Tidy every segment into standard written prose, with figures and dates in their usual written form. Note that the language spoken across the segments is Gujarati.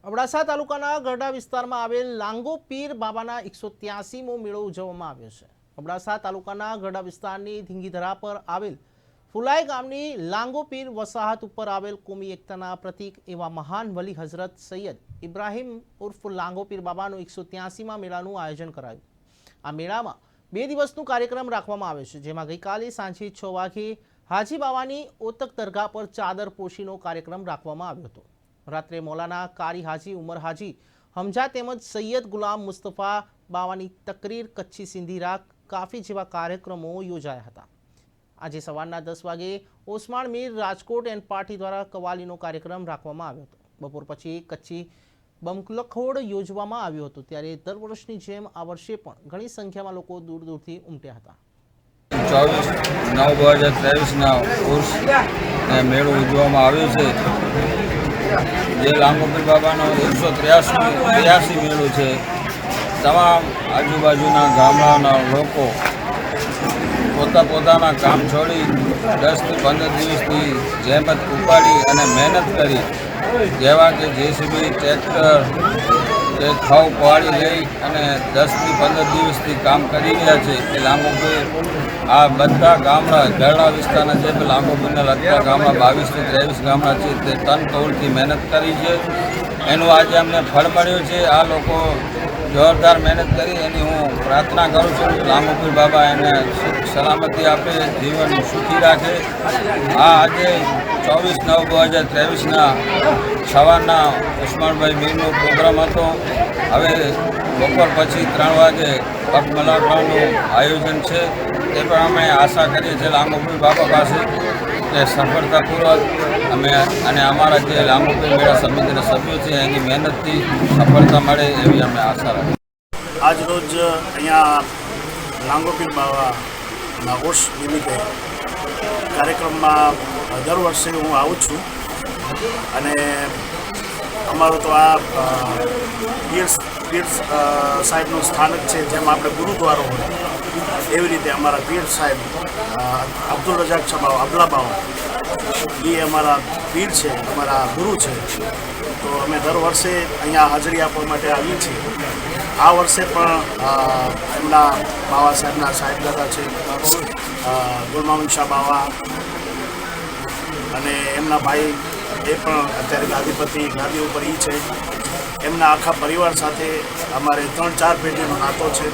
અબડાસા તાલુકાના ગરડા વિસ્તારમાં આવેલ લાંગો પીર બાબાના 183મો મેળો ઉજવવામાં આવ્યો છે। અબડાસા તાલુકાના ગરડા વિસ્તારની ધીંગીધરા પર આવેલ ફુલાઈ ગામની લાંગો પીર વસાહત ઉપર આવેલ કોમી એકતાના પ્રતીક એવા મહાન વલી હઝરત સૈયદ ઇબ્રાહીમ ઉર્ફ લાંગો પીર બાબાનું 183મા મેળાનું આયોજન કરાયું। આ મેળામાં 2 દિવસનું કાર્યક્રમ રાખવામાં આવ્યો છે, જેમાં ગઈકાલે સાંજે 6 વાગે હાજી બાવાની ઓતક દરગાહ પર ચાદર પોશીનો કાર્યક્રમ રાખવામાં આવ્યો હતો। રાત્રે મૌલાના કારી હાજી ઉમર હાજી હમજા તેમજ સૈયદ ગુલામ મુસ્તફા બાવાની તકરીર, કચ્છી સિંધી રાગ, કાફી જેવા કાર્યક્રમો યોજાયા હતા। આજે સવારના 10 વાગે ઓસમાણ મીર રાજકોટ એન્ડ પાર્ટી દ્વારા કવાલીનો કાર્યક્રમ રાખવામાં આવ્યો હતો। બપોર પછી કચ્છી બમલખોડ યોજવામાં આવ્યો હતો, ત્યારે દર વર્ષની જેમ આ વર્ષે પણ ઘણી સંખ્યામાં લોકો દૂર દૂરથી ઉમટ્યા હતા। 24/9/2023 ઉર્સ મેળો ઉજવવામાં આવ્યો છે, જે લાંગો પીર બાબાનો 183 મેળો છે। તમામ આજુબાજુના ગામડાના લોકો પોતાના કામ છોડી 10 થી 15 દિવસની જહેમત ઉપાડી અને મહેનત કરી, જેવા કે જેસીબી, ટ્રેક્ટર કે ખાવ પાડી લઈ અને 10 થી 15 દિવસથી કામ કરી રહ્યા છે। એ લાંગો પીર આ બધા ગામડા ગરડા વિસ્તારના જે લાંગો પીરના લગતા ગામડા 22 થી 23 ગામડા છે, તે તન તોડથી મહેનત કરી છે। એનું આજે અમને ફળ મળ્યું છે। આ લોકો જોરદાર મહેનત કરી, એની હું પ્રાર્થના કરું છું કે લાંગો પીર બાબા એને સલામતી આપે, જીવન સુખી રાખે। આ આજે 24/9/2023 સવારના ઉસ્માનભાઈ મીરનો પ્રોગ્રામ હતો। હવે બપોર પછી 3 વાગે પગમલાકડાનું આયોજન છે। તે પણ અમે આશા કરીએ છીએ લાંગો પીર બાબા પાસે કે સફળતાપૂર્વક અમે અને અમારા જે લાંગો પીર મેળા સમિતિના સભ્યો છે એની મહેનતથી સફળતા મળે એવી અમે આશા રાખીએ। આજ રોજ અહીંયા લાંગો પીર બાબાના ઉર્સ નિમિત્તે કાર્યક્રમમાં દર વર્ષે હું આવું છું અને અમારું તો આ પીર સાહેબનું સ્થાનક છે। જેમ આપણે ગુરુદ્વારો હોય એવી રીતે અમારા પીર સાહેબ અબ્દુલ રજાક છબાવ અબલા બાવા એ અમારા પીર છે, અમારા ગુરુ છે। તો અમે દર વર્ષે અહીંયા હાજરી આપવા માટે આવીએ છીએ। આ વર્ષે પણ એમના બાવા સાહેબના સાહેબજાદા છે ગુલમામદ શાહ બાવા અને એમના ભાઈ એ પણ અત્યારે ગાદી ઉપર એ છે। એમના આખા પરિવાર સાથે અમારે 3-4 પેઢીનો નાતો છે।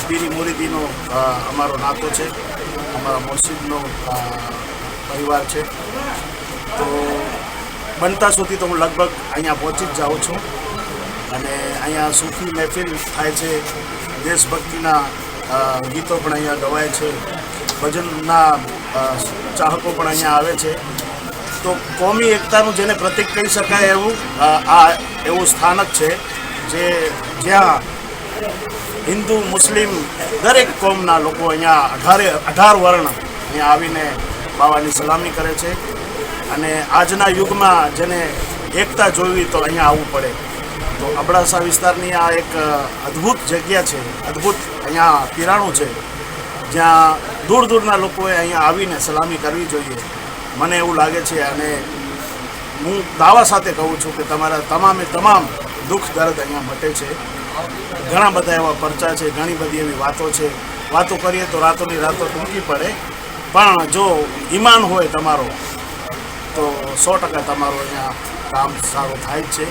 પીરી મુરીદીનો અમારો નાતો છે, અમારા મસ્જિદનો પરિવાર છે। તો બનતા સુધી તો હું લગભગ અહીંયા પહોંચી જ જાઉં છું અને અહીંયા સૂફી મહેફિલ થાય છે, દેશભક્તિના ગીતો પણ અહીંયા ગવાય છે, ભજનના ચાહકો પણ અહીંયા આવે છે। તો કોમી એકતાનું જેને પ્રતીક કહી શકાય એવું સ્થાનક છે, જ્યાં હિન્દુ, મુસ્લિમ દરેક કોમના લોકો અહીંયા 18 વર્ણ અહીંયા આવીને બાવાની સલામી કરે છે। અને આજના યુગમાં જેને એકતા જોઈવી તો અહીંયા આવવું પડે। તો અબડાસા વિસ્તારની આ એક અદ્ભુત જગ્યા છે, અદ્ભુત અહીંયા પીરાણું છે, જ્યાં દૂર દૂરના લોકોએ અહીંયા આવીને સલામી કરવી જોઈએ, મને એવું લાગે છે। અને હું દાવા સાથે કહું છું કે તમારા તમામ દુઃખ દર્દ અહીંયા મટે છે। ઘણા બધા એવા પરચા છે, ઘણી બધી એવી વાતો છે, વાતો કરીએ તો રાતોની રાતો ટૂંકી પડે, પણ જો ઈમાન હોય તમારો તો 100% તમારું અહીંયા કામ સારું થાય જ છે।